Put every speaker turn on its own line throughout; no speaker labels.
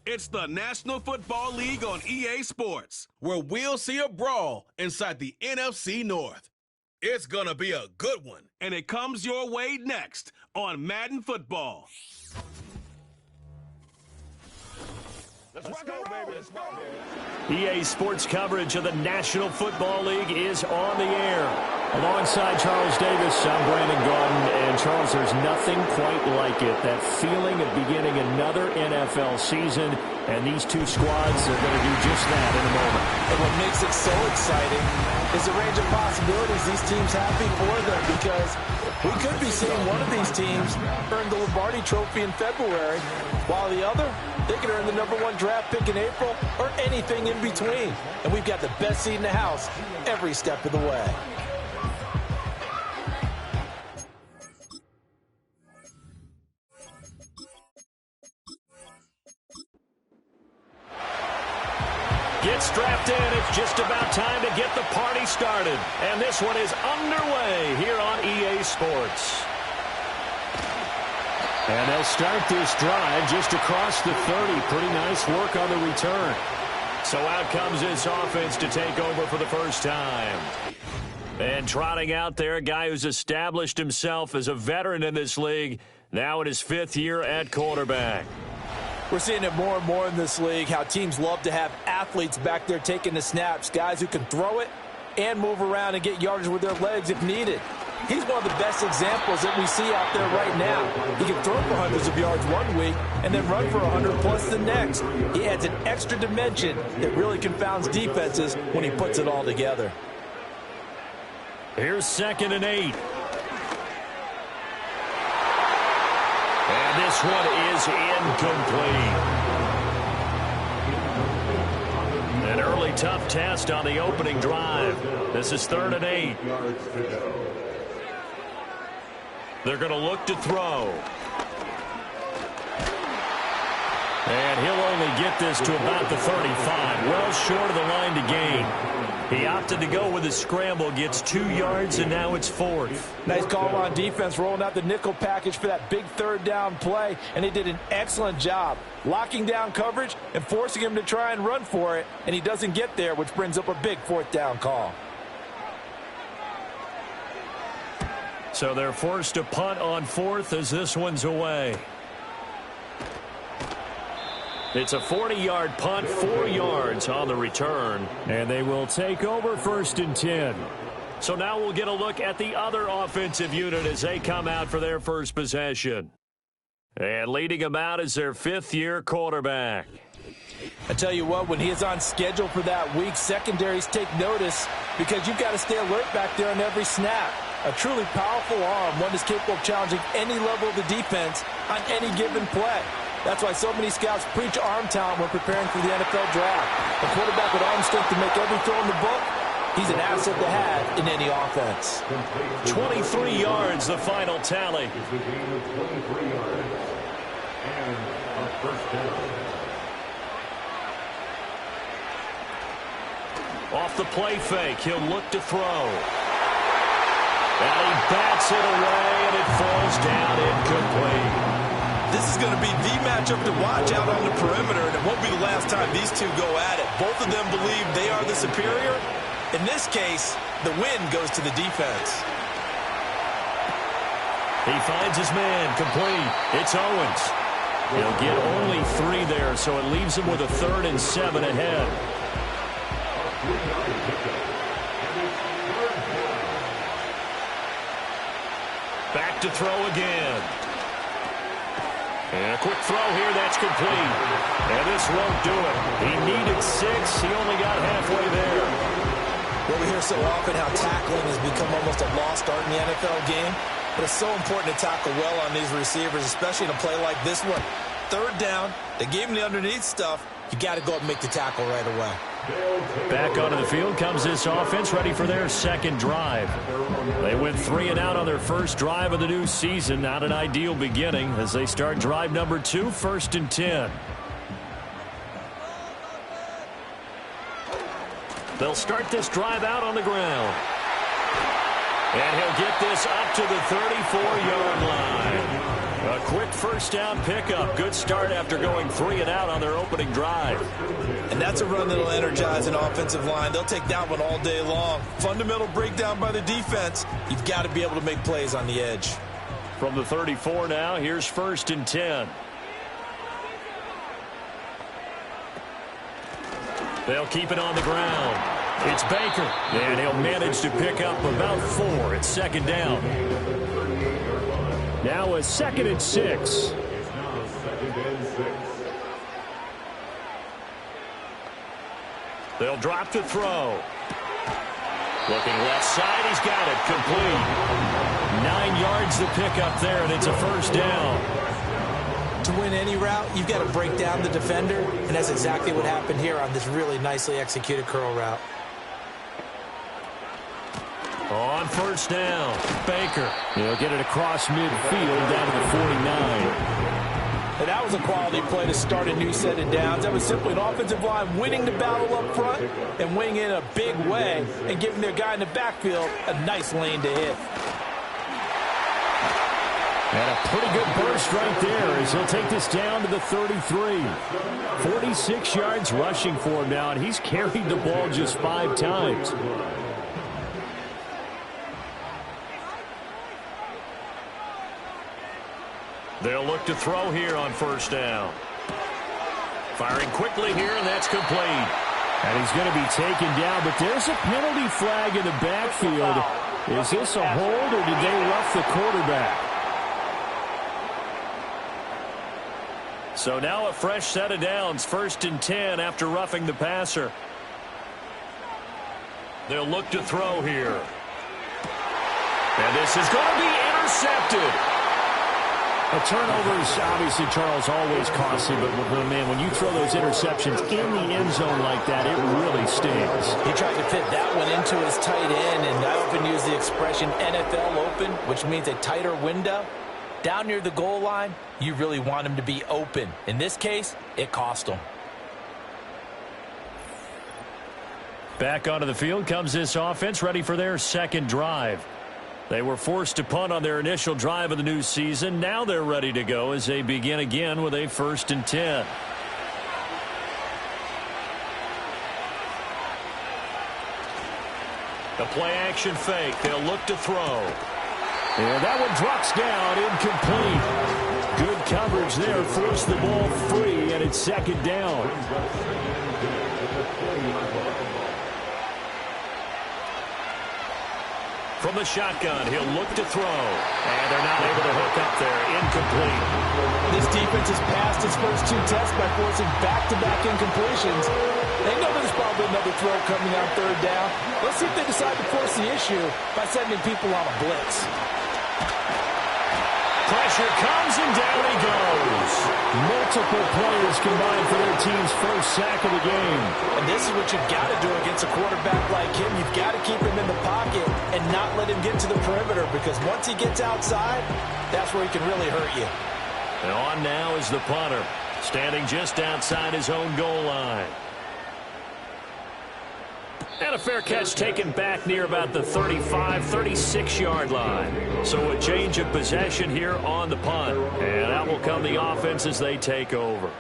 It's the National Football League on EA Sports, where we'll see a brawl inside the NFC North. It's gonna be a good one, and it comes your way next on Madden Football.
Let's go, baby. Let's go.
EA Sports coverage of the National Football League is on the air. Alongside Charles Davis, I'm Brandon Gaudin. And Charles, there's nothing quite like it. That feeling of beginning another NFL season. And these two squads are going to do just that in a moment.
And what makes it so exciting is the range of possibilities these teams have before them, because we could be seeing one of these teams earn the Lombardi Trophy in February, while the other, they could earn the #1 draft pick in April or anything in between. And we've got the best seat in the house every step of the way.
Get strapped in. It's just about time to get the party started. And this one is underway here on EA Sports. And they'll start this drive just across the 30. Pretty nice work on the return. So out comes this offense to take over for the first time. And trotting out there, a guy who's established himself as a veteran in this league, now in his 5th year at quarterback.
We're seeing it more and more in this league, how teams love to have athletes back there taking the snaps, guys who can throw it and move around and get yardage with their legs if needed. He's one of the best examples that we see out there right now. He can throw for hundreds of yards one week and then run for 100+ the next. He adds an extra dimension that really confounds defenses when he puts it all together.
Here's 2nd and 8. And this one is incomplete. An early tough test on the opening drive. This is 3rd and 8. They're going to look to throw. And he'll only get this to about the 35, well short of the line to gain. He opted to go with a scramble, gets 2 yards, and now it's 4th.
Nice call on defense, rolling out the nickel package for that big 3rd down play, and they did an excellent job locking down coverage and forcing him to try and run for it, and he doesn't get there, which brings up a big 4th down call.
So they're forced to punt on 4th as this one's away. It's a 40-yard punt, 4 yards on the return. And they will take over 1st and 10. So now we'll get a look at the other offensive unit as they come out for their first possession. And leading them out is their 5th-year quarterback.
I tell you what, when he is on schedule for that week, secondaries take notice because you've got to stay alert back there on every snap. A truly powerful arm, one is capable of challenging any level of the defense on any given play. That's why so many scouts preach arm talent when preparing for the NFL draft. A quarterback with arm strength to make every throw in the book, he's an asset to have in any offense.
23 yards, the final tally. Off the play fake, he'll look to throw. And he bats it away, and it falls down incomplete.
This is going to be the matchup to watch out on the perimeter, and it won't be the last time these two go at it. Both of them believe they are the superior. In this case, the win goes to the defense.
He finds his man, complete. It's Owens. He'll get only 3 there, so it leaves him with a 3rd and 7 ahead. Back to throw again. And a quick throw here, that's complete. And this won't do it. He needed 6. He only got halfway there.
Well, we hear so often how tackling has become almost a lost art in the NFL game. But it's so important to tackle well on these receivers, especially in a play like this one. 3rd down, they gave him the underneath stuff. You got to go up and make the tackle right away.
Back onto the field comes this offense, ready for their 2nd drive. They went 3 and out on their first drive of the new season. Not an ideal beginning as they start drive number 2, 1st and 10. They'll start this drive out on the ground. And he'll get this up to the 34-yard line. A quick first down pickup. Good start after going 3 and out on their opening drive.
And that's a run that'll energize an offensive line. They'll take that one all day long. Fundamental breakdown by the defense. You've got to be able to make plays on the edge.
From the 34 now, here's 1st and 10. They'll keep it on the ground. It's Baker, and he'll manage to pick up about 4. It's 2nd down. Now a 2nd and 6. They'll drop to throw. Looking left side, he's got it, complete. 9 yards to pick up there, and it's a 1st down.
To win any route, you've got to break down the defender, and that's exactly what happened here on this really nicely executed curl route.
On 1st down, Baker. He'll get it across midfield down to the 49.
And that was a quality play to start a new set of downs. That was simply an offensive line winning the battle up front and winning in a big way and giving their guy in the backfield a nice lane to hit.
And a pretty good burst right there as he'll take this down to the 33. 46 yards rushing for him now, and he's carried the ball just 5 times. They'll look to throw here on 1st down. Firing quickly here, and that's complete. And he's going to be taken down, but there's a penalty flag in the backfield. Is this a hold, or did they rough the quarterback? So now a fresh set of downs, 1st and 10 after roughing the passer. They'll look to throw here. And this is going to be intercepted. A turnover is obviously, Charles, always costly, but man, when you throw those interceptions in the end zone like that, it really stings.
He tried to fit that one into his tight end, and I often use the expression NFL open, which means a tighter window. Down near the goal line, you really want him to be open. In this case, it cost him.
Back onto the field comes this offense, ready for their 2nd drive. They were forced to punt on their initial drive of the new season. Now they're ready to go as they begin again with a 1st and 10. The play-action fake. They'll look to throw. And that one drops down, incomplete. Good coverage there, forced the ball free, and it's 2nd down. From the shotgun, he'll look to throw. And they're not able to hook up there. Incomplete.
This defense has passed its first 2 tests by forcing back-to-back incompletions. They know there's probably another throw coming on 3rd down. Let's see if they decide to force the issue by sending people on a blitz.
Pressure comes, and down he goes. Multiple players combined for their team's first sack of the game.
And this is what you've got to do against a quarterback like him. You've got to keep him in the pocket and not let him get to the perimeter, because once he gets outside, that's where he can really hurt you.
And on now is the punter, standing just outside his own goal line. And a fair catch taken back near about the 35, 36-yard line. So a change of possession here on the punt. And out will come the offense as they take over.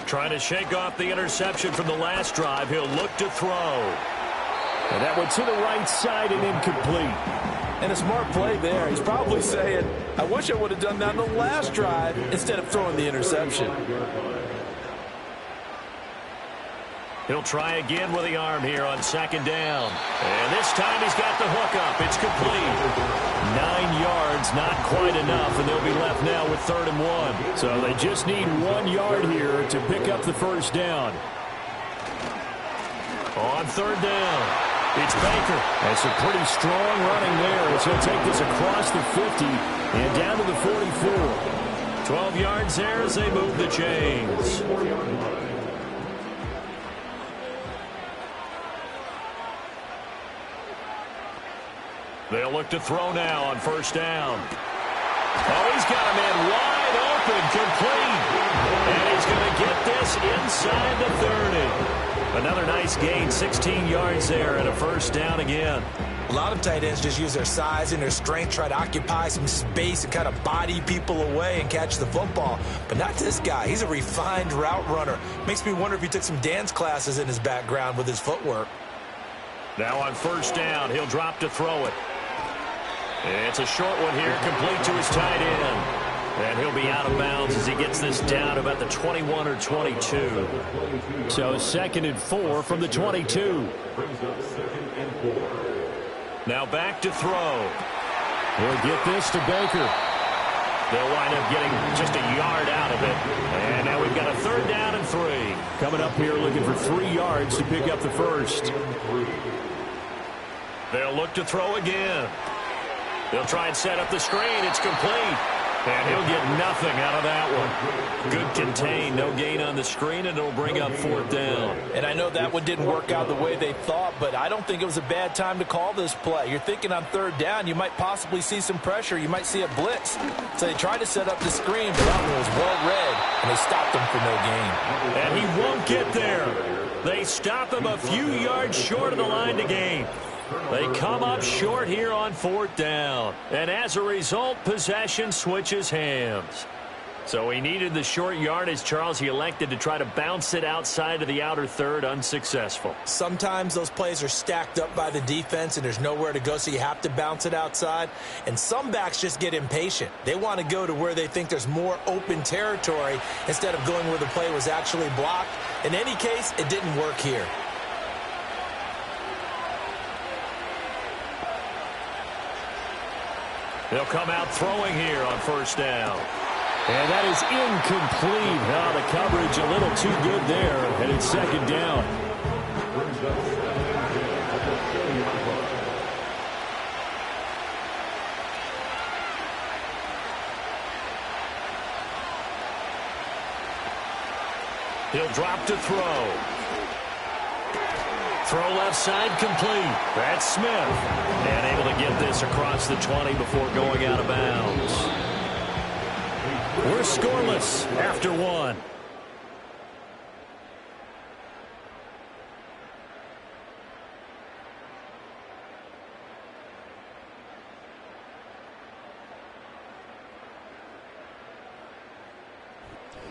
Trying to shake off the interception from the last drive. He'll look to throw. And that one to the right side and incomplete.
And a smart play there. He's probably saying, I wish I would have done that on the last drive instead of throwing the interception.
He'll try again with the arm here on 2nd down. And this time he's got the hook up. It's complete. 9 yards, not quite enough, and they'll be left now with 3rd and 1. So they just need 1 yard here to pick up the 1st down. On 3rd down, it's Baker. That's a pretty strong running there as he'll take this across the 50 and down to the 44. 12 yards there as they move the chains. They'll look to throw now on 1st down. Oh, he's got a man wide open, complete. And he's going to get this inside the 30. Another nice gain, 16 yards there and a first down again.
A lot of tight ends just use their size and their strength, try to occupy some space and kind of body people away and catch the football. But not this guy. He's a refined route runner. Makes me wonder if he took some dance classes in his background with his footwork.
Now on first down, he'll drop to throw it. It's a short one here, complete to his tight end. And he'll be out of bounds as he gets this down about the 21 or 22. So 2nd and 4 from the 22. Now back to throw. He'll get this to Baker. They'll wind up getting just a yard out of it. And now we've got a 3rd down and 3. Coming up here looking for 3 yards to pick up the first. They'll look to throw again. They'll try and set up the screen. It's complete. And he'll get nothing out of that one. Good contain, no gain on the screen, and it'll bring up 4th down.
And I know that one didn't work out the way they thought, but I don't think it was a bad time to call this play. You're thinking on 3rd down, you might possibly see some pressure. You might see a blitz. So they tried to set up the screen, but that one was well read, and they stopped him for no gain.
And he won't get there. They stop him a few yards short of the line to gain. They come up short here on 4th down. And as a result, possession switches hands. So he needed the short yardage, Charles. He elected to try to bounce it outside of the outer third, unsuccessful.
Sometimes those plays are stacked up by the defense and there's nowhere to go, so you have to bounce it outside. And some backs just get impatient. They want to go to where they think there's more open territory instead of going where the play was actually blocked. In any case, it didn't work here.
They'll come out throwing here on 1st down. And that is incomplete. Now the coverage a little too good there, and it's 2nd down. He'll drop to throw. Throw left side complete. That's Smith. And able to get this across the 20 before going out of bounds. We're scoreless after 1.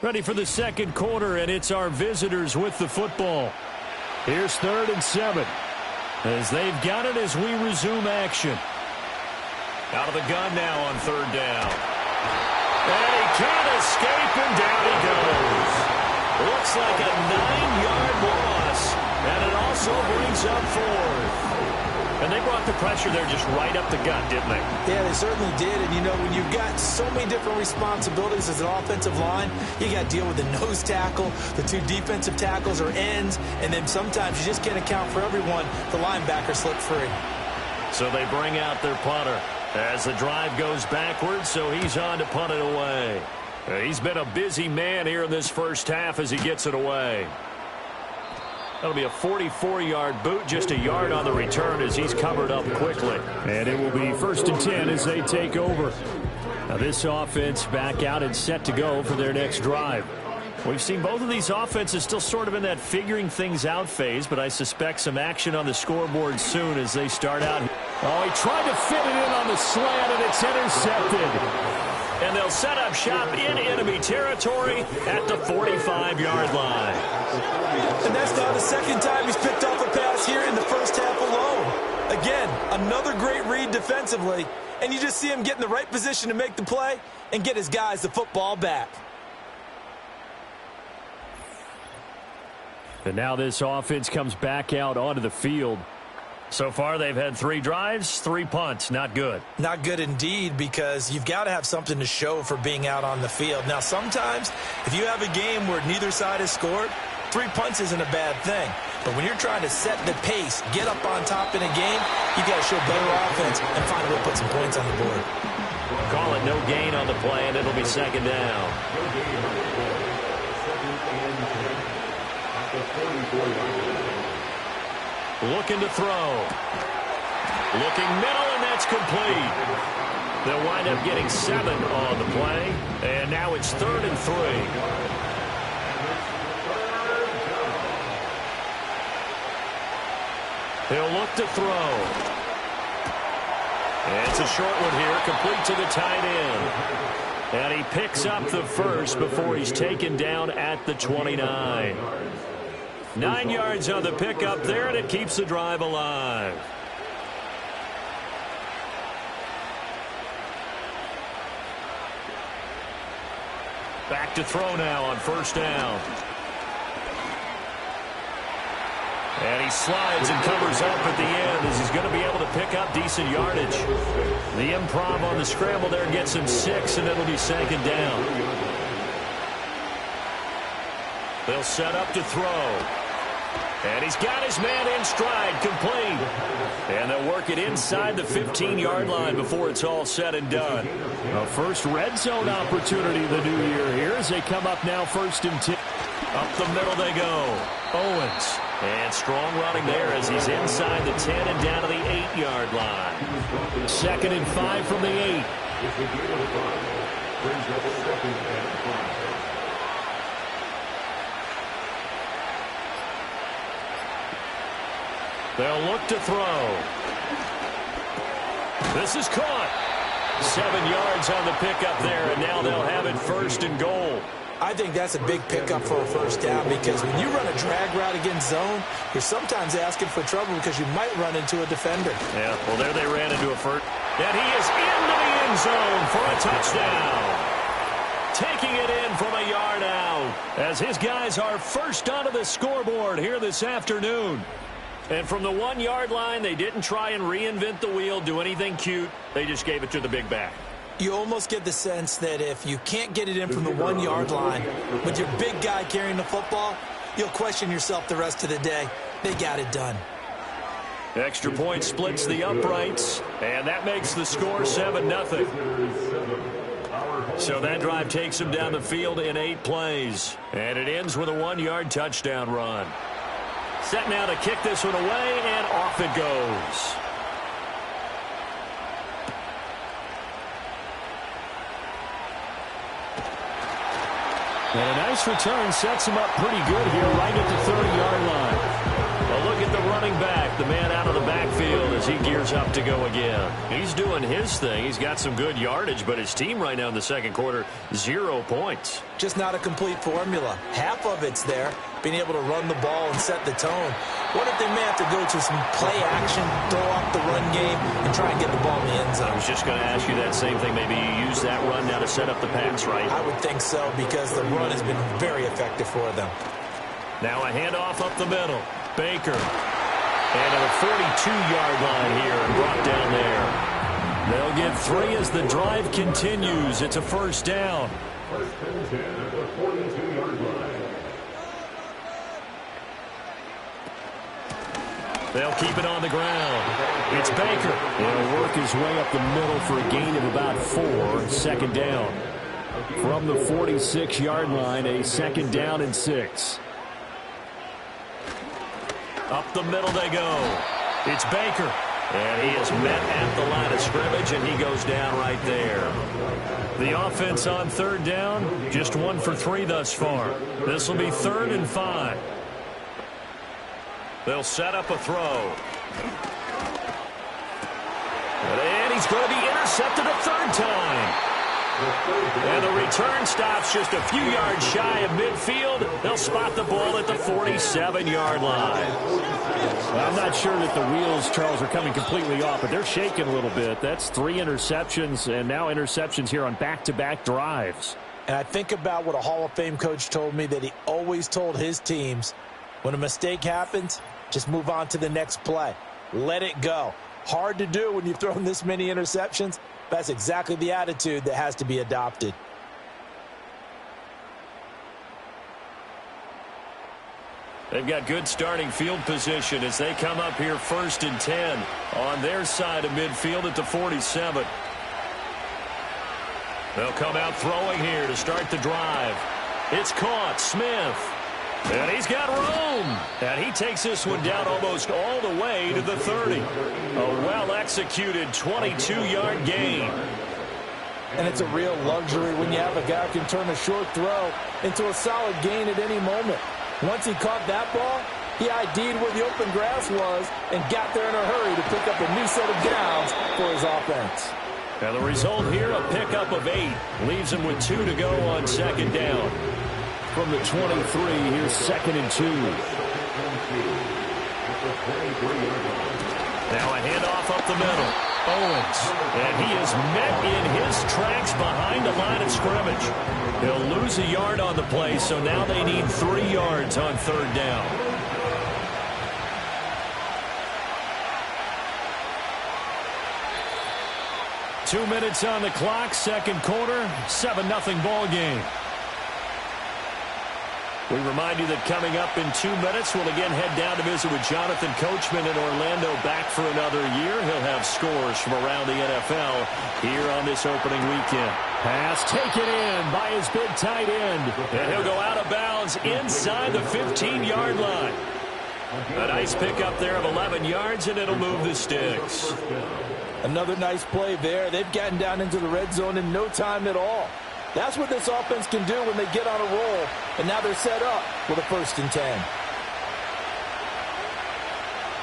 Ready for the 2nd quarter, and it's our visitors with the football. Here's 3rd and 7 as they've got it as we resume action. Out of the gun now on 3rd down. And he can't escape, and down he goes. Looks like a 9-yard loss, and it also brings up 4th. And they brought the pressure there just right up the gut, didn't they?
Yeah, they certainly did. And, you know, when you've got so many different responsibilities as an offensive line, you got to deal with the nose tackle, the 2 defensive tackles or ends, and then sometimes you just can't account for everyone. The linebacker slipped free.
So they bring out their punter as the drive goes backwards, so he's on to punt it away. He's been a busy man here in this first half as he gets it away. That'll be a 44-yard boot, just a yard on the return as he's covered up quickly. And it will be 1st and 10 as they take over. Now this offense back out and set to go for their next drive. We've seen both of these offenses still sort of in that figuring things out phase, but I suspect some action on the scoreboard soon as they start out. Oh, he tried to fit it in on the slant, and it's intercepted. And they'll set up shop in enemy territory at the 45-yard line.
And that's now the 2nd time he's picked off a pass here in the first half alone. Again, another great read defensively, and you just see him get in the right position to make the play and get his guys the football back.
And now this offense comes back out onto the field. So far, they've had 3 drives, 3 punts. Not good.
Not good indeed, because you've got to have something to show for being out on the field. Now, sometimes, if you have a game where neither side has scored, 3 punts isn't a bad thing. But when you're trying to set the pace, get up on top in a game, you've got to show better offense and find a way to put some points on the board.
Call it no gain on the play, and it'll be 2nd down. Looking to throw. Looking middle, and that's complete. They'll wind up getting 7 on the play, and now it's 3rd and 3. He'll look to throw. And it's a short one here, complete to the tight end. And he picks up the first before he's taken down at the 29. 9 yards on the pickup there, and it keeps the drive alive. Back to throw now on first down. And he slides and covers up at the end as he's going to be able to pick up decent yardage. The improv on the scramble there gets him 6, and it'll be second down. They'll set up to throw. And he's got his man in stride, complete. And they'll work it inside the 15-yard line before it's all said and done. A first red zone opportunity the new year here as they come up now 1st and 10. Up the middle they go. Owens. And strong running there as he's inside the 10 and down to the 8-yard line. 2nd and 5 from the 8. They'll look to throw. This is caught. 7 yards on the pickup there, and now they'll have it 1st and goal.
I think that's a big pickup for a first down because when you run a drag route against zone, you're sometimes asking for trouble because you might run into a defender.
Yeah, well, there they ran into a first. And he is into the end zone for a touchdown. Taking it in from a yard out as his guys are first onto the scoreboard here this afternoon. And from the 1-yard line, they didn't try and reinvent the wheel, do anything cute. They just gave it to the big back.
You almost get the sense that if you can't get it in from the 1-yard line with your big guy carrying the football, you'll question yourself the rest of the day. They got it done.
Extra point splits the uprights, and that makes the score 7-0. So that drive takes him down the field in 8 plays, and it ends with a 1-yard touchdown run. Set now to kick this one away, and off it goes. And a nice return sets him up pretty good here right at the 30-yard line. A look at the running back, the man out of the backfield as he gears up to go again. He's doing his thing. He's got some good yardage, but his team right now in the second quarter, 0 points.
Just not a complete formula. Half of it's there, being able to run the ball and set the tone. What if they may have to go to some play action, throw off the run game, and try and get the ball in the end zone?
I was just going to ask you that same thing. Maybe you use that run now to set up the pass, right?
I would think so because the run has been very effective for them.
Now a handoff up the middle. Baker. And at a 42-yard line here and brought down there. They'll get 3 as the drive continues. It's a first down.
First and 10 at the 42-yard line.
They'll keep it on the ground. It's Baker. He'll work his way up the middle for a gain of about 4. Second down. From the 46-yard line, a 2nd down and 6. Up the middle they go. It's Baker. And he is met at the line of scrimmage, and he goes down right there. The offense on 3rd down, just 1 for 3 thus far. This will be 3rd and 5. They'll set up a throw. And he's going to be intercepted a 3rd time. And the return stops just a few yards shy of midfield. They'll spot the ball at the 47-yard line.
Well, I'm not sure that the wheels, Charles, are coming completely off, but they're shaking a little bit. That's 3 interceptions, and now interceptions here on back-to-back drives.
And I think about what a Hall of Fame coach told me that he always told his teams, when a mistake happens, just move on to the next play. Let it go. Hard to do when you've thrown this many interceptions. That's exactly the attitude that has to be adopted.
They've got good starting field position as they come up here 1st and 10 on their side of midfield at the 47. They'll come out throwing here to start the drive. It's caught. Smith. And he's got room. And he takes this one down almost all the way to the 30. A well-executed 22-yard gain.
And it's a real luxury when you have a guy who can turn a short throw into a solid gain at any moment. Once he caught that ball, He ID'd where the open grass was and got there in a hurry to pick up a new set of downs for his offense.
And the result here, a pickup of 8. Leaves him with 2 to go on second down.
From the 23, here's 2nd and 2.
Now a handoff up the middle. Owens. And he is met in his tracks behind the line of scrimmage. He'll lose a yard on the play, so now they need 3 yards on third down. Two minutes on the clock, second quarter, 7-0 ball game. We remind you that coming up in 2 minutes, we'll again head down to visit with Jonathan Coachman in Orlando, back for another year. He'll have scores from around the NFL here on this opening weekend.
Pass taken in by his big tight end.
And he'll go out of bounds inside the 15-yard line. A nice pickup there of 11 yards, and it'll move the sticks.
Another nice play there. They've gotten down into the red zone in no time at all. That's what this offense can do when they get on a roll. And now they're set up with a 1st and 10.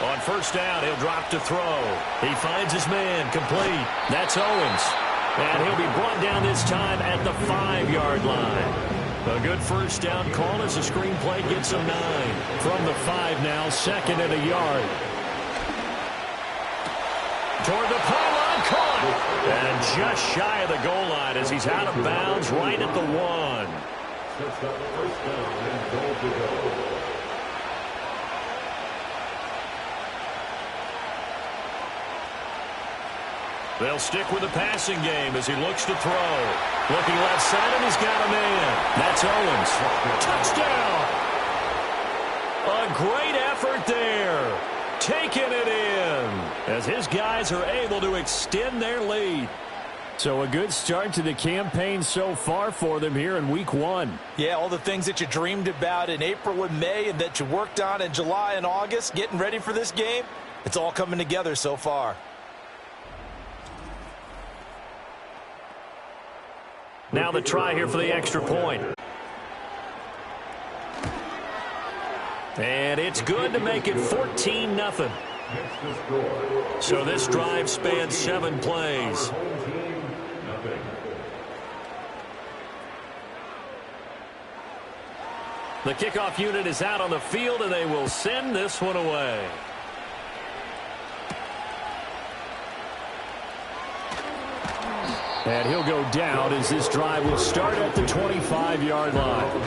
On first down, he'll drop to throw. He finds his man, complete. That's Owens. And he'll be brought down this time at the 5-yard line. A good first down call as the screenplay gets him 9.
From the 5 now, 2nd and a yard.
Toward the pylon, caught. And just shy of the goal line as he's out of bounds right at the 1.
Sets up the first down and goal to go.
They'll stick with the passing game as he looks to throw. Looking left side, and he's got a man. That's Owens. Touchdown! A great effort there. Taking it in as his guys are able to extend their lead.
So a good start to the campaign so far for them here in week 1.
Yeah, all the things that you dreamed about in April and May and that you worked on in July and August, getting ready for this game, it's all coming together so far.
Now the try here for the extra point. And it's good to make it 14-0. So this drive spans 7 plays. The kickoff unit is out on the field, and they will send this one away.
And he'll go down as this drive will start at the 25-yard line.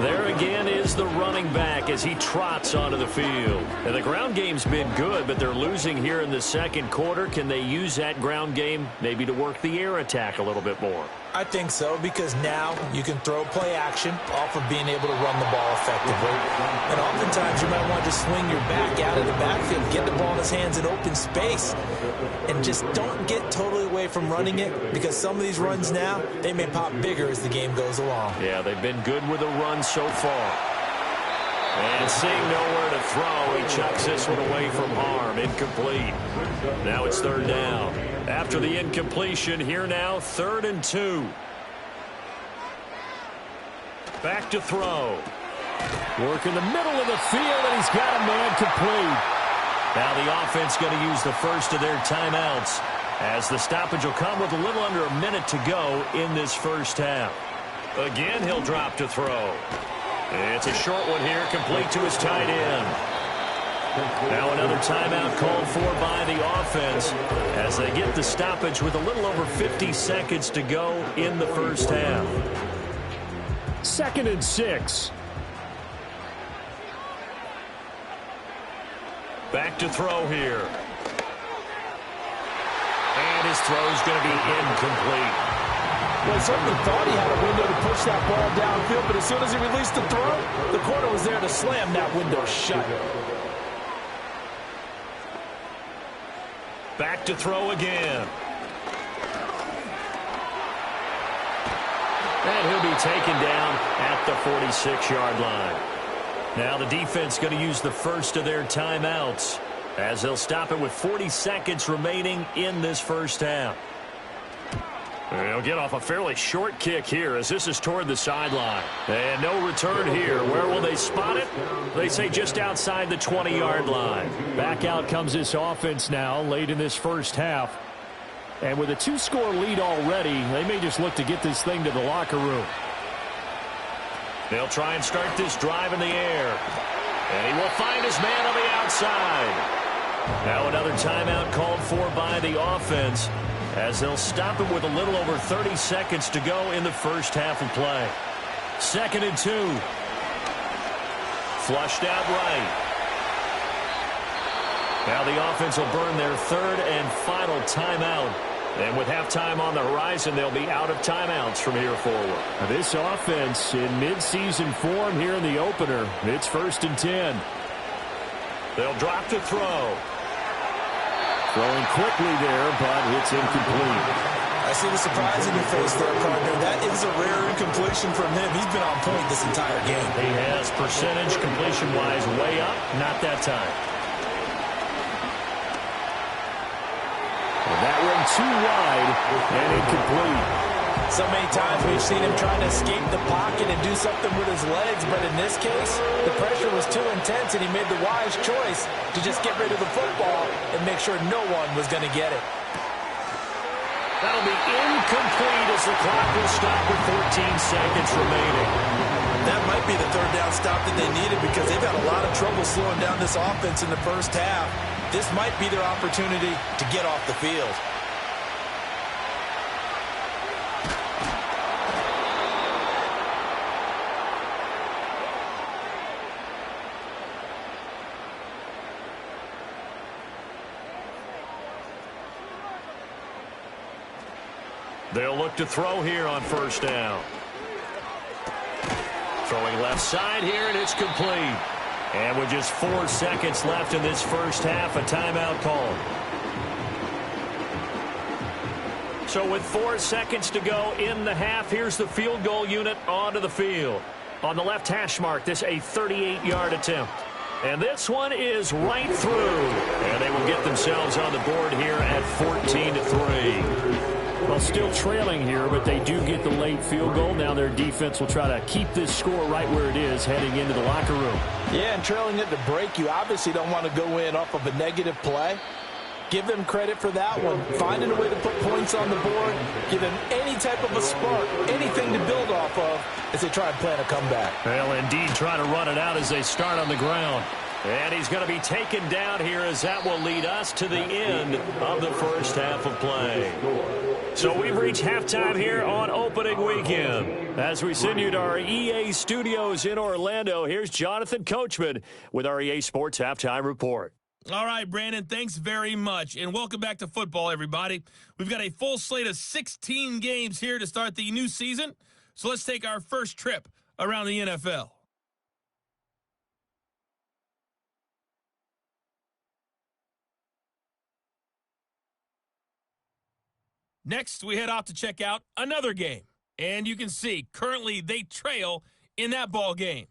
There again is the running back as he trots onto the field. And the ground game's been good, but they're losing here in the second quarter. Can they use that ground game maybe to work the air attack a little bit more?
I think so, because now you can throw play action off of being able to run the ball effectively. And oftentimes you might want to swing your back out of the backfield, get the ball in his hands in open space, and just don't get totally away from running it, because some of these runs now, they may pop bigger as the game goes along.
Yeah, they've been good with the run so far. And seeing nowhere to throw, he chucks this one away from harm. Incomplete. Now it's third down. After the incompletion, here now, 3rd and 2. Back to throw.
Work in the middle of the field, and he's got a man complete.
Now the offense going to use the first of their timeouts, as the stoppage will come with a little under a minute to go in this first half. Again, he'll drop to throw. It's a short one here, complete to his tight end. Now another timeout called for by the offense as they get the stoppage with a little over 50 seconds to go in the first half.
2nd and 6.
Back to throw here. And his throw's going to be incomplete.
Well, certainly thought he had a window to push that ball downfield, but as soon as he released the throw, the corner was there to slam that window shut.
Back to throw again. And he'll be taken down at the 46-yard line. Now the defense going to use the first of their timeouts as they'll stop it with 40 seconds remaining in this first half. They'll get off a fairly short kick here as this is toward the sideline. And no return here. Where will they spot it? They say just outside the 20-yard line.
Back out comes this offense now late in this first half. And with a 2-score lead already, they may just look to get this thing to the locker room.
They'll try and start this drive in the air. And he will find his man on the outside. Now another timeout called for by the offense as they'll stop it with a little over 30 seconds to go in the first half of play. 2nd and 2. Flushed out right. Now the offense will burn their 3rd and final timeout. And with halftime on the horizon, they'll be out of timeouts from here forward.
This offense in midseason form here in the opener. It's 1st and 10.
They'll drop to throw.
Throwing quickly there, but it's incomplete.
I see the surprise in your face there, partner. That is a rare incompletion from him. He's been on point this entire game.
He has percentage completion-wise way up. Not that time.
And that one too wide and incomplete.
So many times we've seen him trying to escape the pocket and do something with his legs, but in this case, the pressure was too intense and he made the wise choice to just get rid of the football and make sure no one was going to get it.
That'll be incomplete as the clock will stop with 14 seconds remaining.
That might be the 3rd down stop that they needed because they've had a lot of trouble slowing down this offense in the first half. This might be their opportunity to get off the field.
They'll look to throw here on 1st down. Throwing left side here, and it's complete. And with just 4 seconds left in this first half, a timeout call. So with 4 seconds to go in the half, here's the field goal unit onto the field. On the left hash mark, this a 38-yard attempt. And this one is right through. And they will get themselves on the board here at 14-3.
Well, still trailing here, but they do get the late field goal. Now their defense will try to keep this score right where it is heading into the locker room.
Yeah, and trailing at the break, you obviously don't want to go in off of a negative play. Give them credit for that one. Finding a way to put points on the board, give them any type of a spark, anything to build off of as they try and plan a comeback.
Well, indeed, try to run it out as they start on the ground. And he's going to be taken down here as that will lead us to the end of the first half of play. So we've reached halftime here on opening weekend. As we send you to our EA studios in Orlando, here's Jonathan Coachman with our EA Sports Halftime Report.
All right, Brandon, thanks very much. And welcome back to football, everybody. We've got a full slate of 16 games here to start the new season. So let's take our first trip around the NFL. Next, we head off to check out another game. And you can see, currently, they trail in that ball game.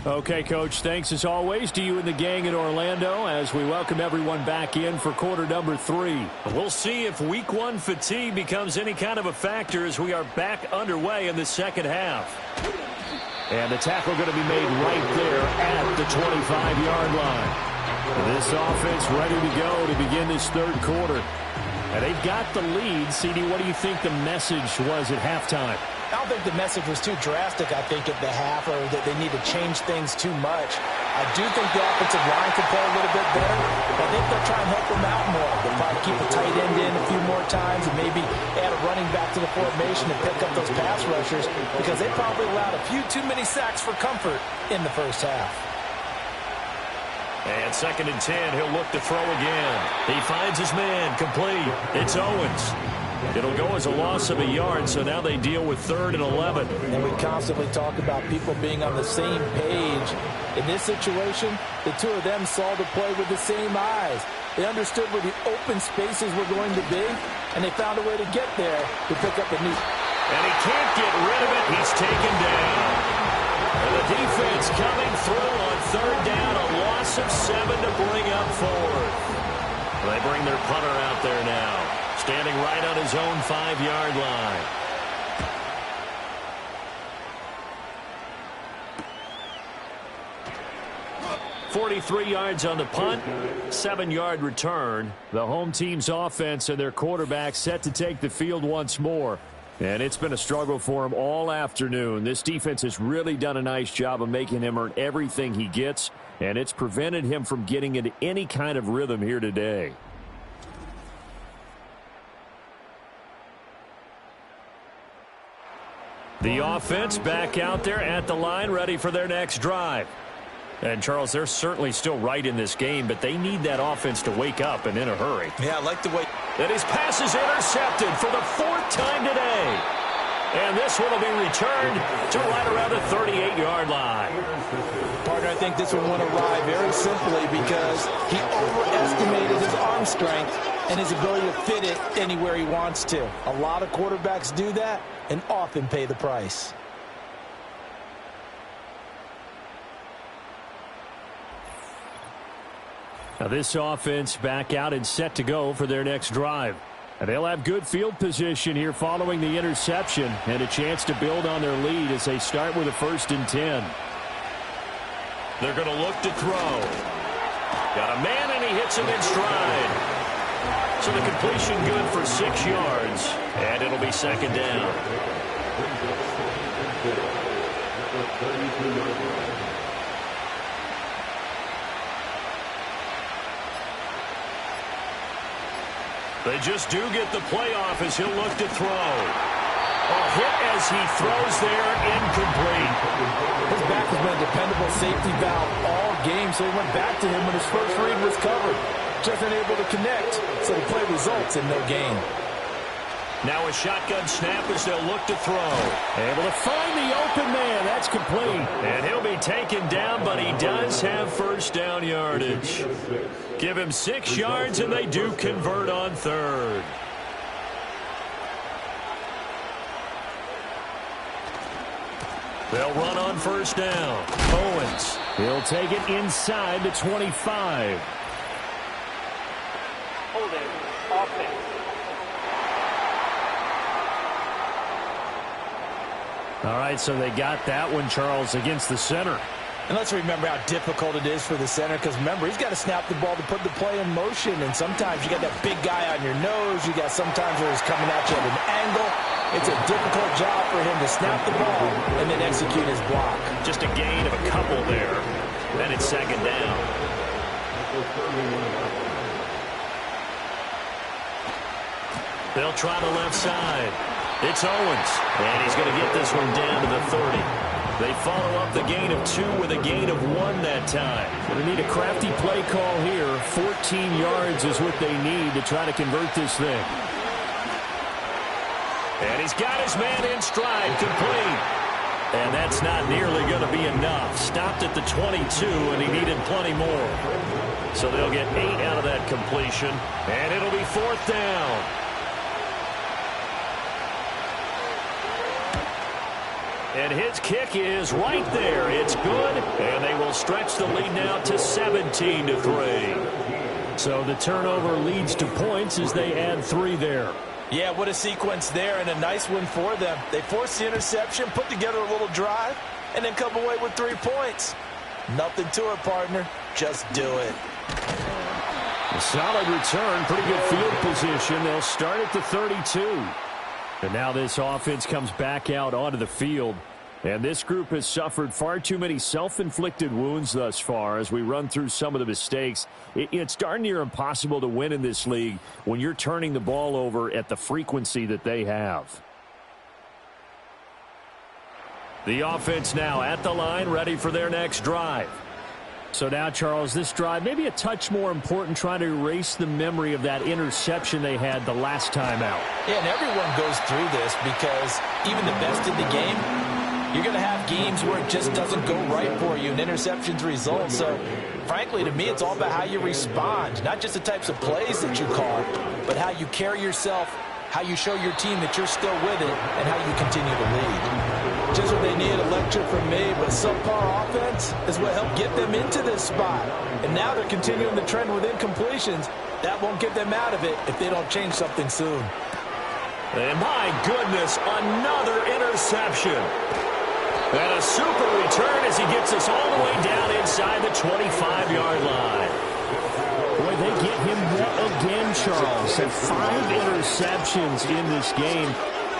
Okay, Coach, thanks as always to you and the gang in Orlando as we welcome everyone back in for quarter number 3.
We'll see if week 1 fatigue becomes any kind of a factor as we are back underway in the second half.
And the tackle going to be made right there at the 25-yard line. This offense ready to go to begin this third quarter. And they've got the lead. CD, what do you think the message was at halftime?
I don't think the message was too drastic, I think, at the half, or that they need to change things too much. I do think the offensive line can play a little bit better. I think they'll try and help them out more. They'll probably keep a tight end in a few more times and maybe add a running back to the formation and pick up those pass rushers because they probably allowed a few too many sacks for comfort in the first half.
And 2nd and 10, he'll look to throw again. He finds his man, complete. It's Owens. It'll go as a loss of a yard, so now they deal with 3rd and 11.
And we constantly talk about people being on the same page. In this situation, the two of them saw the play with the same eyes. They understood where the open spaces were going to be, and they found a way to get there to pick up a new.
And he can't get rid of it. He's taken down. And the defense coming through on 3rd down, a loss of 7 to bring up 4th. They bring their punter out there now, standing right on his own 5-yard line. .43 yards on the punt, 7-yard return. The home team's offense and their quarterback set to take the field once more. And it's been a struggle for him all afternoon. This defense has really done a nice job of making him earn everything he gets, and it's prevented him from getting into any kind of rhythm here today. The offense back out there at the line, ready for their next drive. And, Charles, they're certainly still right in this game, but they need that offense to wake up and in a hurry.
Yeah, I like the way.
And his pass is intercepted for the 4th time today. And this one will be returned to right around the 38-yard line.
Partner, I think this one went awry very simply because he overestimated his arm strength and his ability to fit it anywhere he wants to. A lot of quarterbacks do that and often pay the price.
Now this offense back out and set to go for their next drive. And they'll have good field position here following the interception and a chance to build on their lead as they start with a 1st and 10. They're going to look to throw. Got a man and he hits him in stride. So the completion good for 6 yards. And it'll be 2nd down. They just do get the play off as he'll look to throw. A hit as he throws there, incomplete.
His back has been a dependable safety valve all game, so he went back to him when his first read was covered. Just unable to connect, so the play results in no gain.
Now a shotgun snap as they'll look to throw. Able to find the open man. That's complete. And he'll be taken down, but he does have 1st down yardage. Give him 6 yards, and they do convert on 3rd. They'll run on 1st down. Owens. He'll take it inside the 25.
Holding offense.
All right, so they got that one, Charles, against the center.
And let's remember how difficult it is for the center because, remember, he's got to snap the ball to put the play in motion. And sometimes you got that big guy on your nose. You got sometimes where he's coming at you at an angle. It's a difficult job for him to snap the ball and then execute his block.
Just a gain of a couple there. Then it's 2nd down. They'll try the left side. It's Owens, and he's going to get this one down to the 30. They follow up the gain of 2 with a gain of 1 that time. Going to need a crafty play call here. 14 yards is what they need to try to convert this thing. And he's got his man in stride, complete. And that's not nearly going to be enough. Stopped at the 22, and he needed plenty more. So they'll get 8 out of that completion, and it'll be 4th down. And his kick is right there. It's good, and they will stretch the lead now to 17-3. So the turnover leads to points as they add 3 there.
Yeah, what a sequence there, and a nice one for them. They forced the interception, put together a little drive, and then come away with 3 points. Nothing to it, partner. Just do it.
A solid return, pretty good field position. They'll start at the 32. And now this offense comes back out onto the field. And this group has suffered far too many self-inflicted wounds thus far as we run through some of the mistakes. It's darn near impossible to win in this league when you're turning the ball over at the frequency that they have. The offense now at the line, ready for their next drive.
So now, Charles, this drive maybe a touch more important, trying to erase the memory of that interception they had the last time out.
Yeah, and everyone goes through this because even the best in the game, you're going to have games where it just doesn't go right for you and interceptions result. So, frankly, to me, it's all about how you respond, not just the types of plays that you call, but how you carry yourself, how you show your team that you're still with it, and how you continue to lead. Just what they need, a lecture from me, but subpar offense is what helped get them into this spot. And now they're continuing the trend with incompletions. That won't get them out of it if they don't change something soon.
And my goodness, another interception. And a super return as he gets us all the way down inside the 25-yard line.
Boy, they get him wet again, Charles. And 5 interceptions in this game.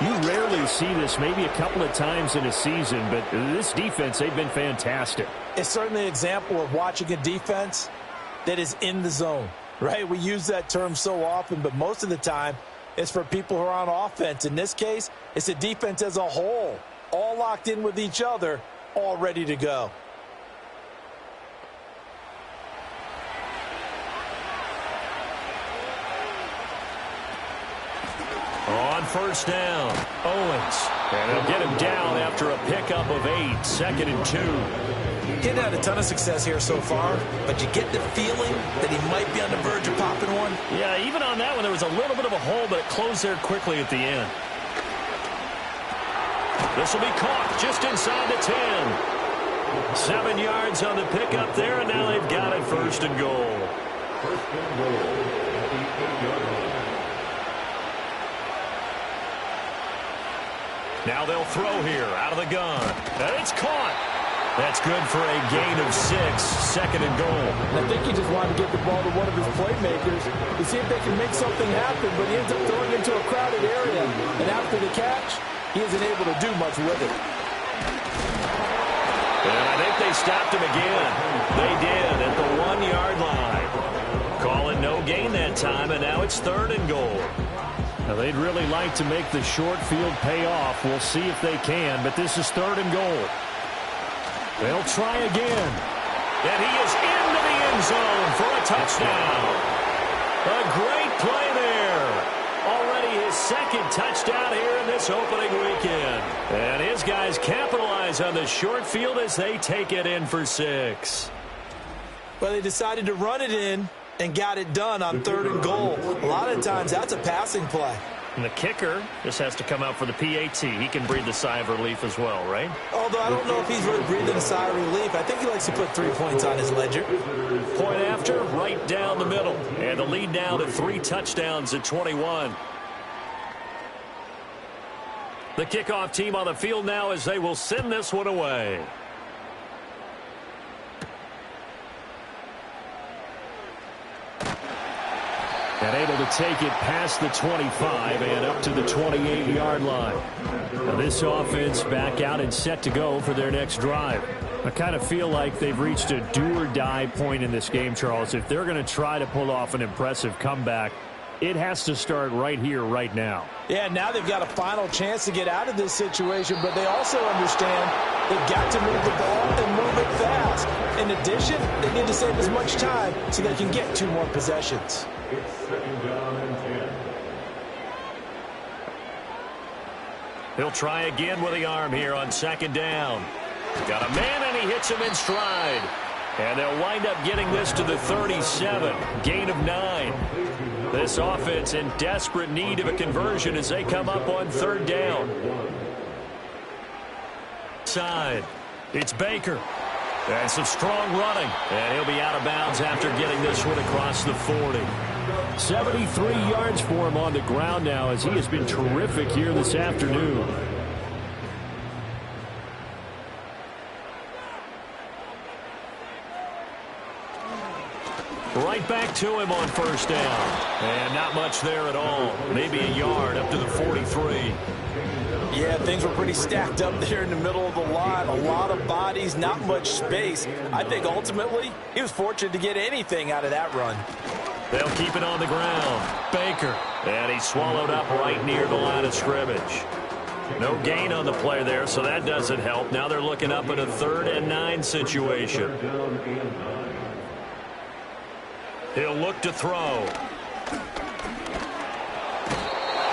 You rarely see this, maybe a couple of times in a season, but this defense, they've been fantastic.
It's certainly an example of watching a defense that is in the zone, right? We use that term so often, but most of the time it's for people who are on offense. In this case, it's the defense as a whole, all locked in with each other, all ready to go.
On first down, Owens. And he'll get him down after a pickup of 8, 2nd and 2.
He's had a ton of success here so far, but you get the feeling that he might be on the verge of popping one.
Yeah, even on that one, there was a little bit of a hole, but it closed there quickly at the end. This will be caught just inside the 10. 7 yards on the pickup there, and now they've got it 1st and goal.
1st and goal at the 8-yard line.
Now they'll throw here out of the gun. And it's caught. That's good for a gain of 6, 2nd and goal.
I think he just wanted to get the ball to one of his playmakers to see if they can make something happen, but he ends up throwing it into a crowded area. And after the catch, he isn't able to do much with it.
And I think they stopped him again. They did at the 1-yard line. Call it no gain that time, and now it's 3rd and goal.
Now, they'd really like to make the short field pay off. We'll see if they can, but this is 3rd and goal. They'll try again.
And he is into the end zone for a touchdown. A great play there. Already his 2nd touchdown here in this opening weekend. And his guys capitalize on the short field as they take it in for 6.
Well, they decided to run it in and got it done on 3rd and goal. A lot of times that's a passing play.
And the kicker just has to come out for the PAT. He can breathe a sigh of relief as well, right?
Although I don't know if he's really breathing a sigh of relief. I think he likes to put 3 points on his ledger.
Point after, right down the middle. And the lead now to 3 touchdowns at 21. The kickoff team on the field now as they will send this one away.
And able to take it past the 25 and up to the 28-yard line. Now this offense back out and set to go for their next drive. I kind of feel like they've reached a do-or-die point in this game, Charles. If they're going to try to pull off an impressive comeback, it has to start right here, right now.
Yeah, now they've got a final chance to get out of this situation, but they also understand they've got to move the ball and move it fast. In addition, they need to save as much time so they can get 2 more possessions.
It's 2nd down and 10.
He'll try again with the arm here on 2nd down. Got a man, and he hits him in stride. And they'll wind up getting this to the 37. Gain of 9. This offense in desperate need of a conversion as they come up on 3rd down. Side. It's Baker. And some strong running. And he'll be out of bounds after getting this one across the 40.
73 yards for him on the ground now as he has been terrific here this afternoon.
Right back to him on 1st down. And not much there at all. Maybe a yard up to the 43.
Yeah, things were pretty stacked up there in the middle of the line. A lot of bodies, not much space. I think ultimately he was fortunate to get anything out of that run.
They'll keep it on the ground. Baker. And he's swallowed up right near the line of scrimmage. No gain on the play there, so that doesn't help. Now they're looking up at a 3rd and 9 situation.
3rd down and 9.
He'll look to throw.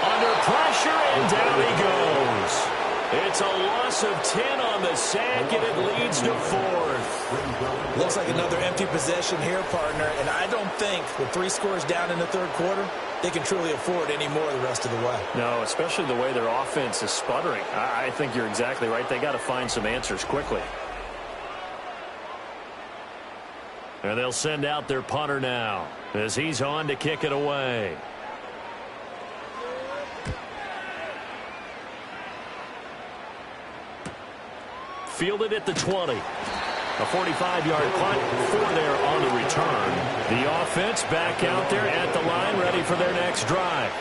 Under pressure, and down he goes. It's a loss of 10 on the sack, and it leads to 4th.
Looks like another empty possession here, partner, and I don't think with 3 scores down in the third quarter, they can truly afford any more the rest of the way.
No, especially the way their offense is sputtering. I think you're exactly right. They got to find some answers quickly. And they'll send out their punter now as he's on to kick it away. Fielded at the 20. A 45-yard punt, 4 there on the return. The offense back out there at the line, ready for their next drive.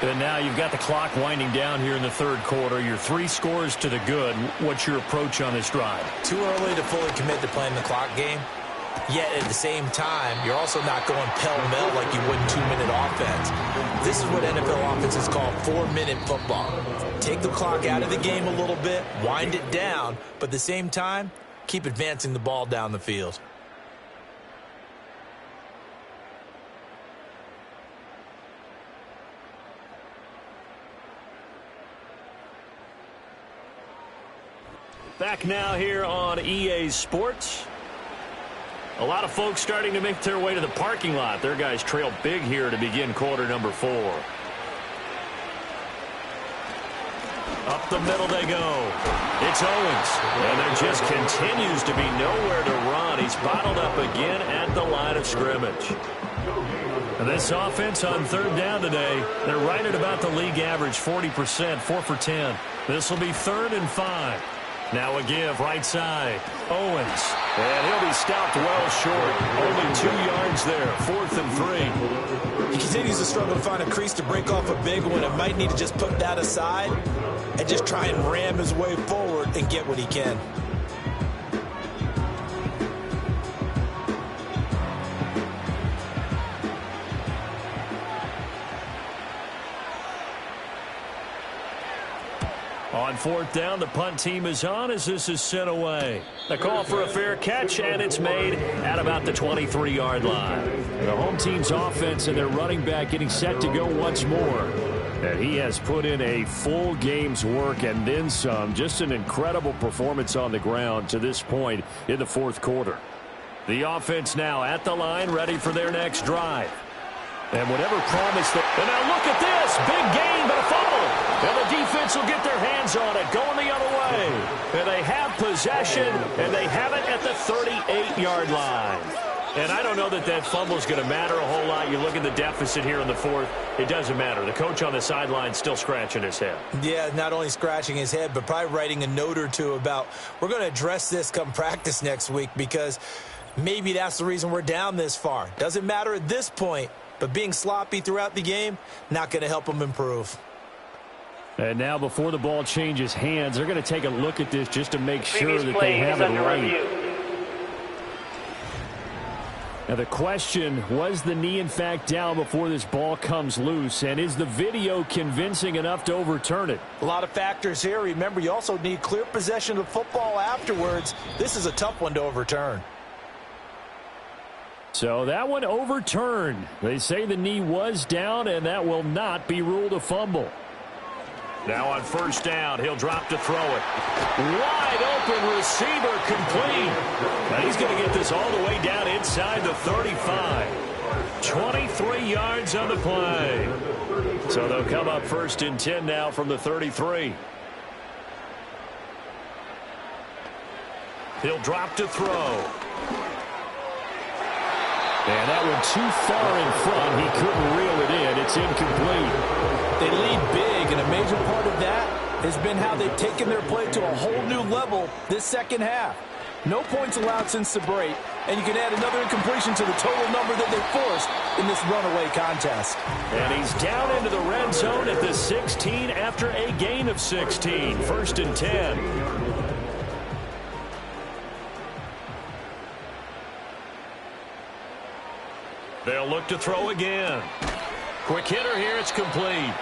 And now you've got the clock winding down here in the third quarter. You're 3 scores to the good. What's your approach on this drive?
Too early to fully commit to playing the clock game. Yet at the same time, you're also not going pell-mell like you would in 2-minute offense. This is what NFL offenses call 4-minute football. Take the clock out of the game a little bit, wind it down, but at the same time, keep advancing the ball down the field.
Back now here on EA Sports. A lot of folks starting to make their way to the parking lot. Their guys trail big here to begin quarter number 4. Up the middle they go. It's Owens. And there just continues to be nowhere to run. He's bottled up again at the line of scrimmage. And this offense on third down today, they're right at about the league average, 40%, 4 for 10. This will be 3rd and 5. Now a give right side. Owens. And he'll be stopped well short. Only 2 yards there. 4th and 3.
He continues to struggle to find a crease to break off a big one. It might need to just put that aside and just try and ram his way forward and get what he can.
On 4th down, the punt team is on as this is sent away. A call for a fair catch, and it's made at about the 23-yard line. The home team's offense and their running back getting set to go once more. And he has put in a full game's work and then some. Just an incredible performance on the ground to this point in the 4th quarter. The offense now at the line, ready for their next drive. And whatever promise that... And now look at this. Big gain, but a fumble. And the defense will get their hands on it, going the other way. And they have possession, and they have it at the 38-yard line. And I don't know that that fumble is going to matter a whole lot. You look at the deficit here in the 4th. It doesn't matter. The coach on the sideline still scratching his head. Yeah, not only scratching his head, but probably writing a note or two about, we're going to address this come practice next week because maybe that's the reason we're down this far. Doesn't matter at this point. But being sloppy throughout the game, not going to help them improve. And now before the ball changes hands, they're going to take a look at this just to make sure that they have it right. Now the question, was the knee in fact down before this ball comes loose? And is the video convincing enough to overturn it? A lot of factors here. Remember, you also need clear possession of the football afterwards. This is a tough one to overturn. So that one overturned. They say the knee was down, and that will not be ruled a fumble. Now on 1st down, he'll drop to throw it. Wide open receiver complete. And he's going to get this all the way down inside the 35. 23 yards on the play. So they'll come up 1st and 10 now from the 33. He'll drop to throw. And that one too far in front. He couldn't reel it in. It's incomplete. They lead big, and a major part of that has been how they've taken their play to a whole new level this second half. No points allowed since the break, and you can add another incompletion to the total number that they forced in this runaway contest. And he's down into the red zone at the 16 after a gain of 16. 1st and 10. They'll look to throw again. Quick hitter here. It's complete.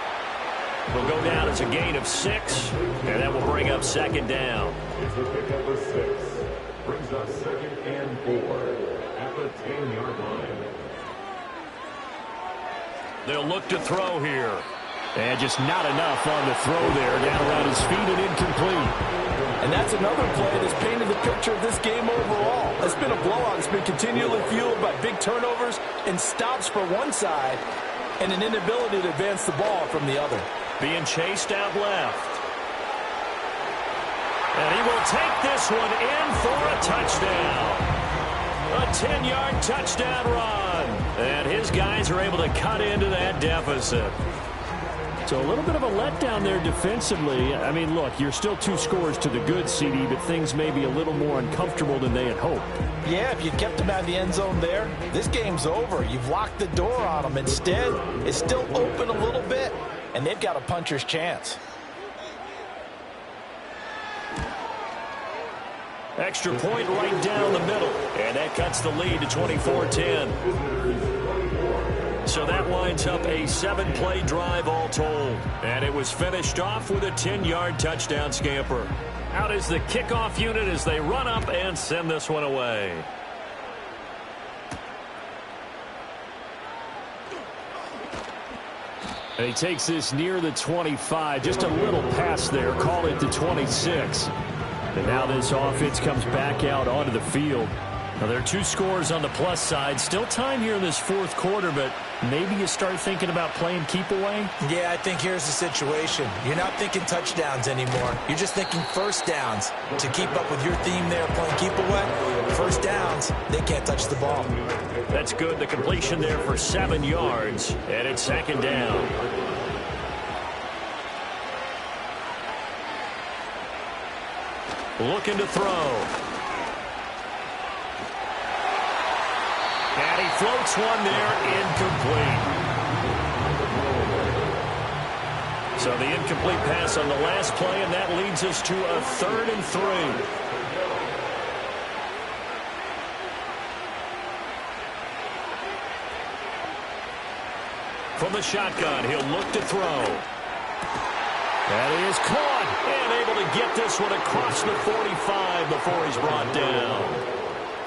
Will go down as a gain of 6, and that will bring up 2nd down.
It's a pick up of 6. Brings up 2nd and 4 at the 10-yard line.
They'll look to throw here.
And just not enough on the throw there. Down around his feet and incomplete.
And that's another play that's painted the picture of this game overall. It's been a blowout. It's been continually fueled by big turnovers and stops for one side and an inability to advance the ball from the other.
Being chased out left. And he will take this one in for a touchdown. A 10-yard touchdown run. And his guys are able to cut into that deficit.
So a little bit of a letdown there defensively. I mean, look, you're still 2 scores to the good, CD, but things may be a little more uncomfortable than they had hoped.
Yeah, if you kept them out of the end zone there, this game's over. You've locked the door on them. Instead, it's still open a little bit, and they've got a puncher's chance.
Extra point right down the middle. And that cuts the lead to 24-10. So that winds up a 7-play drive all told. And it was finished off with a 10-yard touchdown scamper. Out is the kickoff unit as they run up and send this one away.
And he takes this near the 25. Just a little pass there. Call it the 26. And now this offense comes back out onto the field. Now, there are 2 scores on the plus side. Still time here in this 4th quarter, but maybe you start thinking about playing keep away?
Yeah, I think here's the situation. You're not thinking touchdowns anymore. You're just thinking first downs. To keep up with your theme there, playing keep away, first downs, they can't touch the ball.
That's good. The completion there for 7 yards, and it's 2nd down. Looking to throw. And he floats one there, incomplete. So the incomplete pass on the last play, and that leads us to a 3rd and 3. From the shotgun, he'll look to throw. That is caught, and able to get this one across the 45 before he's brought down.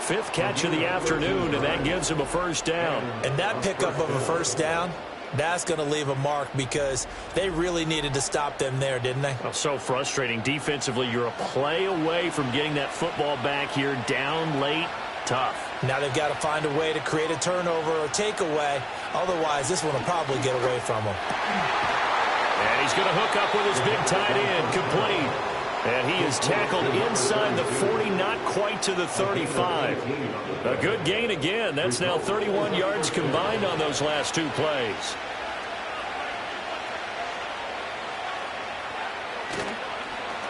5th catch of the afternoon, and that gives him a first down.
And that pickup of a first down, that's going to leave a mark because they really needed to stop them there, didn't they?
Oh, so frustrating. Defensively, you're a play away from getting that football back here down late. Tough.
Now they've got to find a way to create a turnover or takeaway. Otherwise, this one will probably get away from them.
And he's going to hook up with his big tight end, complete. And he is tackled inside the 40, not quite to the 35. A good gain again. That's now 31 yards combined on those last 2 plays.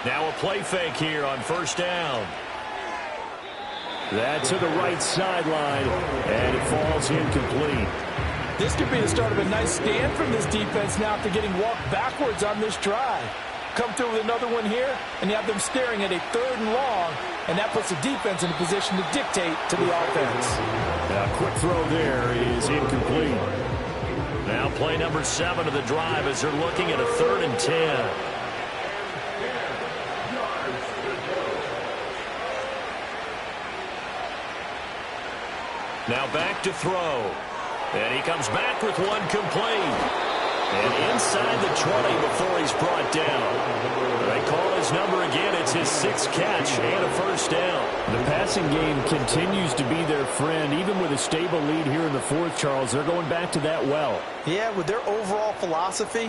Now a play fake here on first down.
That to the right sideline, and it falls incomplete.
This could be the start of a nice stand from this defense now after getting walked backwards on this drive. Come through with another one here, and you have them staring at a 3rd and long, and that puts the defense in a position to dictate to the offense.
A quick throw there is incomplete.
Now play number 7 of the drive as they're looking at a 3rd and 10. Now back to throw. And he comes back with one complete. And inside the 20 before he's brought down. They call his number again. It's his 6th catch and a first down.
The passing game continues to be their friend. Even with a stable lead here in the 4th, Charles, they're going back to that well.
Yeah, with their overall philosophy,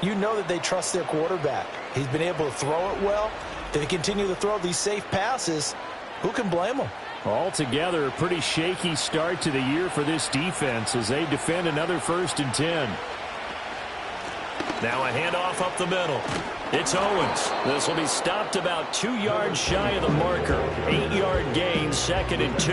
you know that they trust their quarterback. He's been able to throw it well. They continue to throw these safe passes. Who can blame them?
Altogether, a pretty shaky start to the year for this defense as they defend another 1st and 10.
Now a handoff up the middle. It's Owens. This will be stopped about 2 yards shy of the marker. 8-yard gain, 2nd and 2.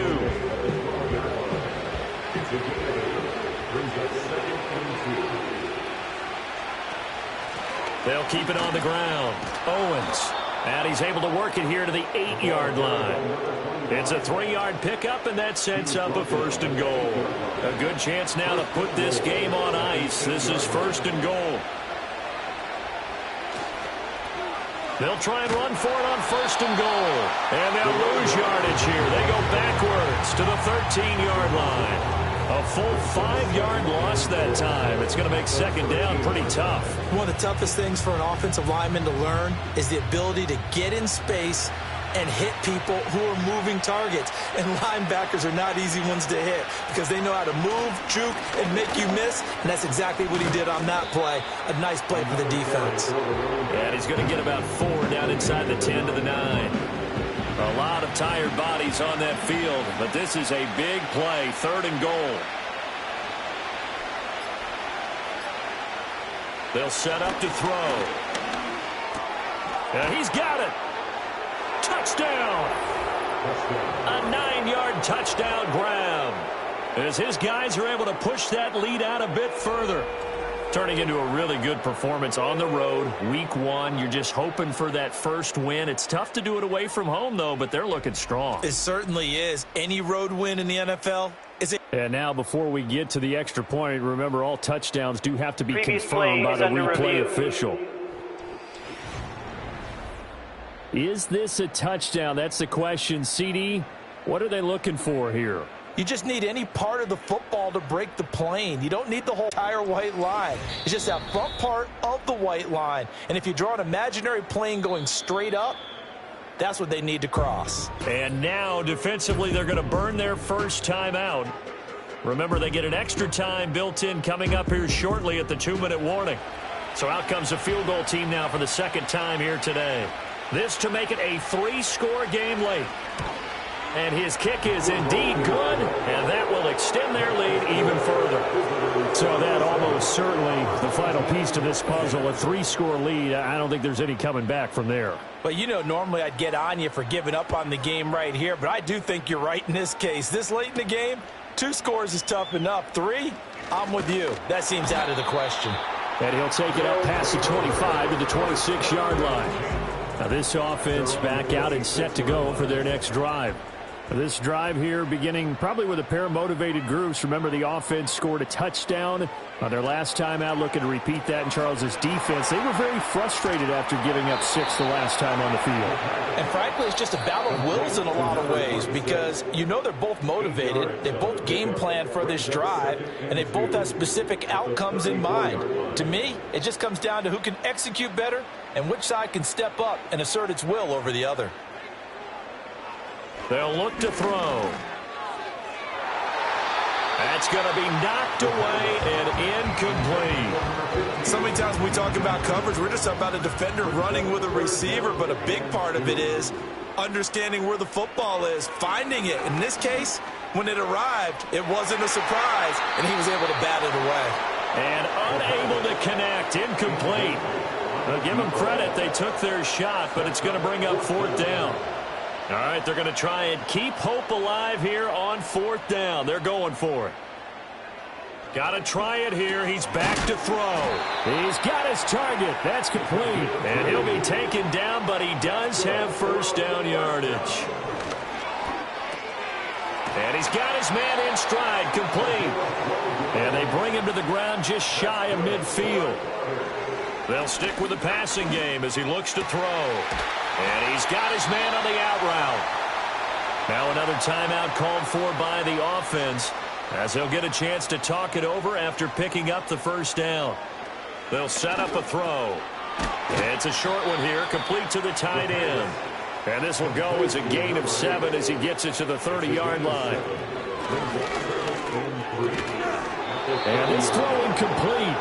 They'll keep it on the ground. Owens. And he's able to work it here to the 8-yard line. It's a 3-yard pickup, and that sets up a 1st and goal. A good chance now to put this game on ice. This is 1st and goal. They'll try and run for it on 1st and goal. And they'll lose yardage here. They go backwards to the 13-yard line. A full 5-yard loss that time. It's going to make second down pretty tough.
One of the toughest things for an offensive lineman to learn is the ability to get in space and hit people who are moving targets. And linebackers are not easy ones to hit because they know how to move, juke, and make you miss. And that's exactly what he did on that play. A nice play for the defense.
And he's going to get about 4 down inside the 10 to the 9. A lot of tired bodies on that field, but this is a big play, 3rd and goal. They'll set up to throw. And he's got it. Touchdown. A 9-yard touchdown grab as his guys are able to push that lead out a bit further. Turning into a really good performance on the road. Week 1, you're just hoping for that first win. It's tough to do it away from home, though, but they're looking strong.
It certainly is. Any road win in the NFL is it.
And now, before we get to the extra point, remember all touchdowns do have to be
Previous
confirmed by
play
the
is under
replay
review.
official. Is this a touchdown? That's the question. CD, what are they looking for here?
You just need any part of the football to break the plane. You don't need the whole entire white line. It's just that front part of the white line. And if you draw an imaginary plane going straight up, that's what they need to cross.
And now, defensively, they're going to burn their first time out. Remember, they get an extra time built in coming up here shortly at the 2-minute warning. So out comes the field goal team now for the second time here today. This to make it a 3-score game late. And his kick is indeed good, and that will extend their lead even further.
So that almost certainly the final piece to this puzzle, a 3-score lead. I don't think there's any coming back from there.
But you know, normally I'd get on you for giving up on the game right here, but I do think you're right in this case. This late in the game, 2 scores is tough enough. 3, I'm with you. That seems out of the question.
And he'll take it up past the 25 to the 26-yard line. Now this offense back out and set to go for their next drive. This drive here beginning probably with a pair of motivated groups. Remember, the offense scored a touchdown on their last time out, looking to repeat that in Charles's defense. They were very frustrated after giving up 6 the last time on the field.
And frankly, it's just a battle of wills in a lot of ways because you know they're both motivated. They both game plan for this drive, and they both have specific outcomes in mind. To me, it just comes down to who can execute better and which side can step up and assert its will over the other.
They'll look to throw. That's going to be knocked away and incomplete.
So many times when we talk about coverage, we're just about a defender running with a receiver, but a big part of it is understanding where the football is, finding it. In this case, when it arrived, it wasn't a surprise, and he was able to bat it away.
And unable to connect, incomplete. Now, give them credit, they took their shot, but it's going to bring up 4th down. All right, they're going to try and keep hope alive here on 4th down. They're going for it. Got to try it here. He's back to throw.
He's got his target. That's complete.
And he'll be taken down, but he does have first down yardage. And he's got his man in stride, complete. And they bring him to the ground just shy of midfield. They'll stick with the passing game as he looks to throw. And he's got his man on the out route. Now another timeout called for by the offense as he'll get a chance to talk it over after picking up the first down. They'll set up a throw. It's a short one here, complete to the tight end. And this will go as a gain of 7 as he gets it to the 30-yard line.
And this throw incomplete.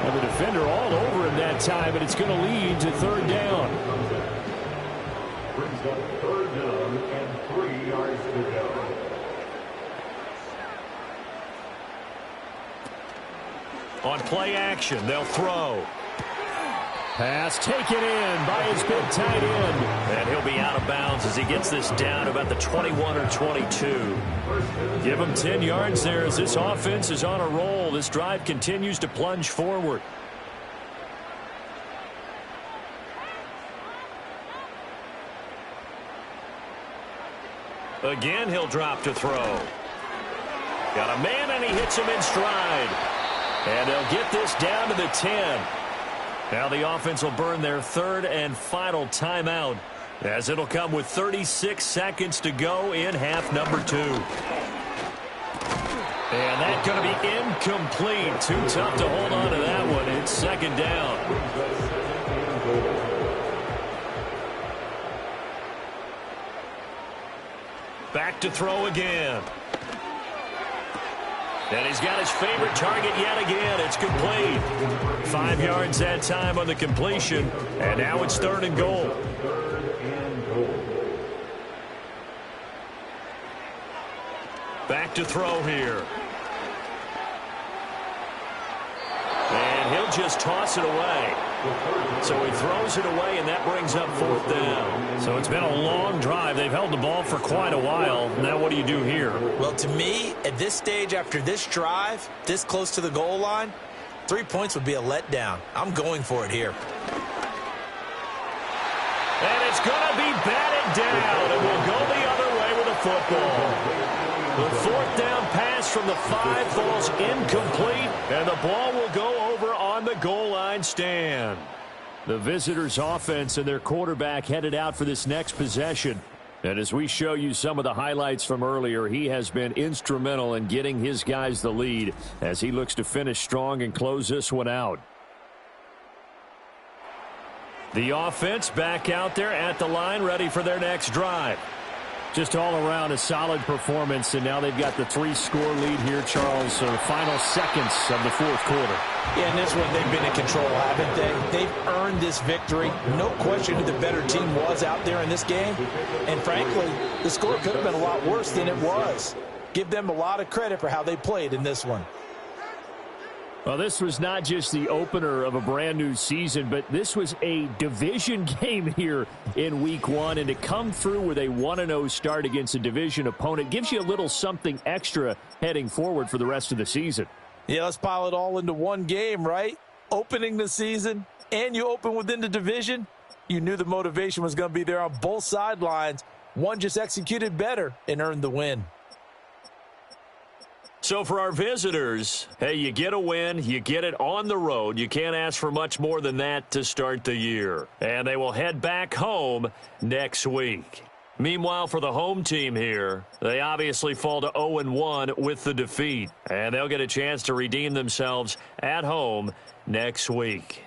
And the defender all over him that time, and it's going to lead to 3rd down.
Brings up 3rd down and 3 yards to go.
On play action, they'll throw.
Pass taken in by his big tight end.
And he'll be out of bounds as he gets this down about the 21 or 22. Give him 10 yards there as this offense is on a roll. This drive continues to plunge forward. Again, he'll drop to throw. Got a man, and he hits him in stride. And they'll get this down to the 10. Now the offense will burn their 3rd and final timeout as it'll come with 36 seconds to go in half number 2. And that's going to be incomplete. Too tough to hold on to that one. It's second down. Back to throw again. And he's got his favorite target yet again. It's complete. 5 yards that time on the completion. And now it's 3rd and goal. Back to throw here. And he'll just toss it away. So he throws it away, and that brings up 4th down. So it's been a long drive. They've held the ball for quite a while. Now what do you do here?
Well, to me, at this stage after this drive, this close to the goal line, 3 points would be a letdown. I'm going for it here.
And it's going to be batted down, and we'll go the other way with the football. The 4th down pass from the 5 falls incomplete, and the ball will go over on the goal line stand. The visitors' offense and their quarterback headed out for this next possession. And as we show you some of the highlights from earlier, he has been instrumental in getting his guys the lead as he looks to finish strong and close this one out. The offense back out there at the line, ready for their next drive. Just all around a solid performance, and now they've got the 3-score lead here, Charles. So the final seconds of the 4th quarter.
Yeah, and this one they've been in control, haven't they? They've earned this victory. No question who the better team was out there in this game. And frankly, the score could have been a lot worse than it was. Give them a lot of credit for how they played in this one.
Well, this was not just the opener of a brand new season, but this was a division game here in week 1. And to come through with a 1-0 start against a division opponent gives you a little something extra heading forward for the rest of the season.
Yeah, let's pile it all into one game, right? Opening the season, and you open within the division. You knew the motivation was going to be there on both sidelines. One just executed better and earned the win.
So for our visitors, hey, you get a win, you get it on the road. You can't ask for much more than that to start the year. And they will head back home next week. Meanwhile, for the home team here, they obviously fall to 0-1 with the defeat. And they'll get a chance to redeem themselves at home next week.